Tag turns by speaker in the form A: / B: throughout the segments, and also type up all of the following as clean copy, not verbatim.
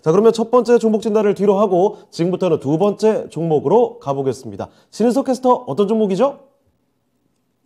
A: 자, 그러면 첫 번째 종목 진단을 뒤로 하고 지금부터는 두 번째 종목으로 가보겠습니다. 신은석 캐스터, 어떤 종목이죠?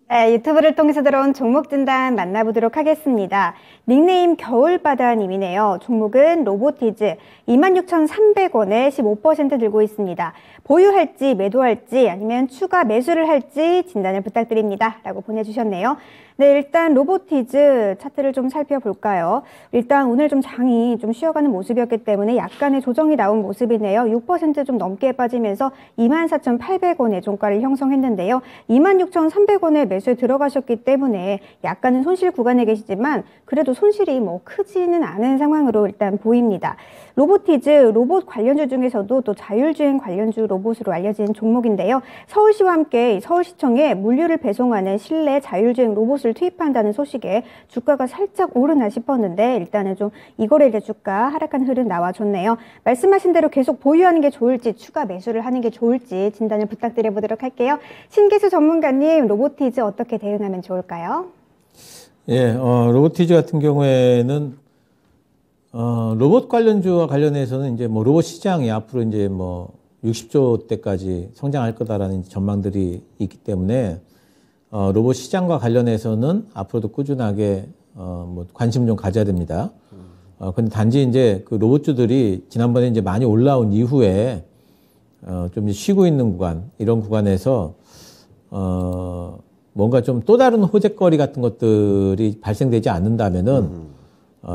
B: 네, 유튜브를 통해서 들어온 종목 진단 만나보도록 하겠습니다. 닉네임 겨울바다님이네요. 종목은 로보티즈 26,300원에 15% 들고 있습니다. 보유할지 매도할지 아니면 추가 매수를 할지 진단을 부탁드립니다. 라고 보내주셨네요. 네, 일단 로보티즈 차트를 좀 살펴볼까요? 일단 오늘 좀 장이 좀 쉬어가는 모습이었기 때문에 약간의 조정이 나온 모습이네요. 6% 좀 넘게 빠지면서 24,800원의 종가를 형성했는데요. 26,300원에 매수에 들어가셨기 때문에 약간은 손실 구간에 계시지만 그래도 손실이 뭐 크지는 않은 상황으로 일단 보입니다. 로보티즈, 로봇 관련주 중에서도 또 자율주행 관련주 로봇으로 알려진 종목인데요. 서울시와 함께 서울시청에 물류를 배송하는 실내 자율주행 로봇을 투입한다는 소식에 주가가 살짝 오르나 싶었는데 일단은 좀 이 거래일 주가 하락한 흐름 나와줬네요. 말씀하신 대로 계속 보유하는 게 좋을지 추가 매수를 하는 게 좋을지 진단을 부탁드려 보도록 할게요. 신기수 전문가님, 로보티즈 어떻게 대응하면 좋을까요?
C: 예, 로보티즈 같은 경우에는 로봇 관련주와 관련해서는 이제 뭐 로봇 시장이 앞으로 이제 뭐 60조 대까지 성장할 거다라는 전망들이 있기 때문에 로봇 시장과 관련해서는 앞으로도 꾸준하게 뭐 관심 좀 가져야 됩니다. 근데 단지 이제 그 로봇주들이 지난번에 이제 많이 올라온 이후에 좀 쉬고 있는 구간, 이런 구간에서 뭔가 좀 또 다른 호재거리 같은 것들이 발생되지 않는다면은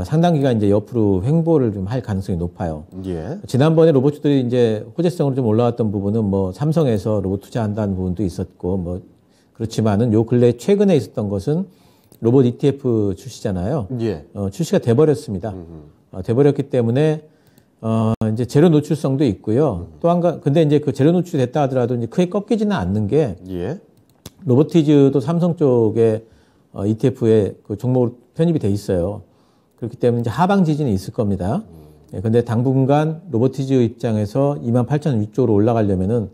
C: 상당 기간 이제 옆으로 횡보를 좀 할 가능성이 높아요.
A: 예.
C: 지난번에 로봇주들이 이제 호재성으로 좀 올라왔던 부분은 뭐 삼성에서 로봇 투자한다는 부분도 있었고 뭐 그렇지만은 요 근래 최근에 있었던 것은 로봇 ETF 출시잖아요.
A: 예.
C: 출시가 돼버렸습니다. 돼버렸기 때문에 이제 재료 노출성도 있고요. 또 근데 이제 그 재료 노출이 됐다 하더라도 이제 크게 꺾이지는 않는 게
A: 예.
C: 로보티즈도 삼성 쪽에 ETF에 그 종목으로 편입이 돼 있어요. 그렇기 때문에 이제 하방 지진이 있을 겁니다. 예, 근데 당분간 로보티즈 입장에서 28,000원 위쪽으로 올라가려면은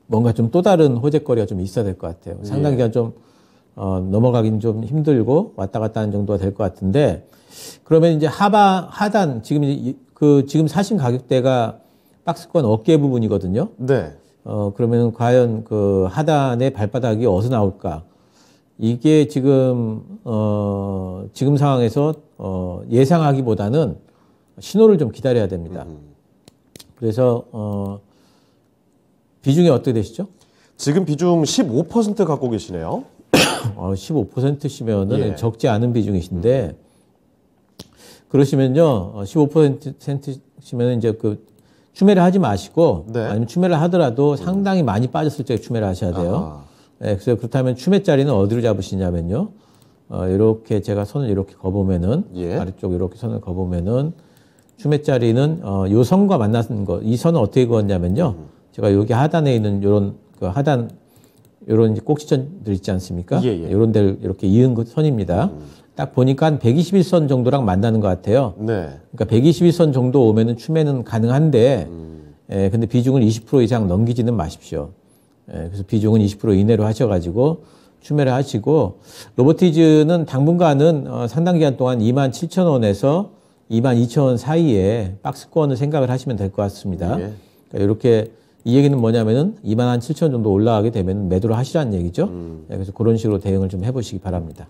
C: 뭔가 좀 또 다른 호재거리가 좀 있어야 될 것 같아요. 상당 기간 좀 넘어가긴 좀 힘들고 왔다 갔다 하는 정도가 될 것 같은데 그러면 이제 하단 지금 이제 지금 사신 가격대가 박스권 어깨 부분이거든요.
A: 네.
C: 그러면 과연 그 하단의 발바닥이 어디서 나올까? 이게 지금 상황에서 예상하기보다는 신호를 좀 기다려야 됩니다. 그래서 비중이 어떻게 되시죠?
A: 지금 비중 15% 갖고 계시네요.
C: 15%시면은
A: 예.
C: 적지 않은 비중이신데 그러시면요 15%시면 이제 그 추매를 하지 마시고
A: 네.
C: 아니면 추매를 하더라도 상당히 많이 빠졌을 때 추매를 하셔야 돼요. 네, 그래서 그렇다면 추매 자리는 어디로 잡으시냐면요. 이렇게 제가 선을 이렇게 거보면은
A: 예.
C: 아래쪽 이렇게 선을 거보면은 추매 자리는 요 선과 만나는 거. 이 선은 어떻게 그었냐면요. 제가 여기 하단에 있는 요런 그 하단 요런 꼭지점들 있지 않습니까?
A: 예.
C: 요런 데를 이렇게 이은 그 선입니다. 딱 보니까 한 121선 정도랑 만나는 것 같아요.
A: 네.
C: 그러니까 121선 정도 오면은 추매는 가능한데, 근데 비중을 20% 이상 넘기지는 마십시오. 그래서 비중은 20% 이내로 하셔가지고 추매를 하시고, 로보티즈는 당분간은 상당 기간 동안 27,000원에서 22,000원 사이에 박스권을 생각을 하시면 될 것 같습니다.
A: 예.
C: 그러니까 이렇게 이 얘기는 뭐냐면은 27,000원 정도 올라가게 되면 매도를 하시라는 얘기죠. 그래서 그런 식으로 대응을 좀 해보시기 바랍니다.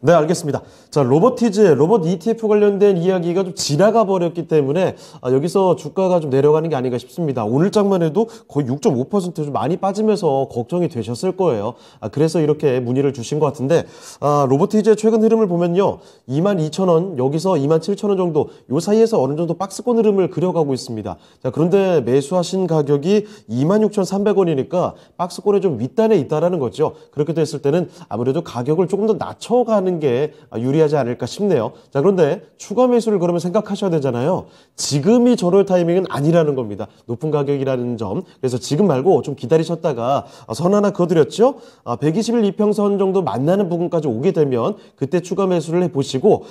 A: 네, 알겠습니다. 자, 로보티즈, 로봇 ETF 관련된 이야기가 좀 지나가 버렸기 때문에 여기서 주가가 좀 내려가는 게 아닌가 싶습니다. 오늘 장만 해도 거의 6.5% 좀 많이 빠지면서 걱정이 되셨을 거예요. 그래서 이렇게 문의를 주신 것 같은데 로보티즈의 최근 흐름을 보면요. 22,000원, 여기서 27,000원 정도 요 사이에서 어느 정도 박스권 흐름을 그려가고 있습니다. 자, 그런데 매수하신 가격이 26,300원이니까 박스권에 좀 윗단에 있다라는 거죠. 그렇게 됐을 때는 아무래도 가격을 조금 더 낮춰가는 게 유리하지 않을까 싶네요. 자, 그런데 추가 매수를 그러면 생각하셔야 되잖아요. 지금이 저럴 타이밍은 아니라는 겁니다. 높은 가격이라는 점. 그래서 지금 말고 좀 기다리셨다가 선 하나 그어드렸죠. 121 이평선 정도 만나는 부분까지 오게 되면 그때 추가 매수를 해보시고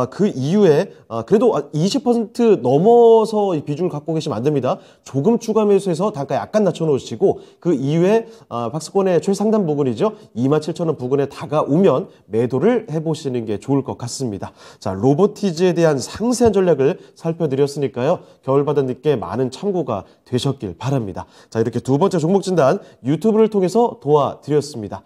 A: 그 이후에 그래도 20% 넘어서 비중을 갖고 계시면 안 됩니다. 조금 추가 매수해서 단가 약간 낮춰놓으시고 그 이후에 박스권의 최상단 부분이죠. 27,000원 부근에 다가오면 매도를 해보시는 게 좋을 것 같습니다. 자, 로보티즈에 대한 상세한 전략을 살펴드렸으니까요. 겨울바다님께 많은 참고가 되셨길 바랍니다. 자, 이렇게 두 번째 종목 진단 유튜브를 통해서 도와드렸습니다.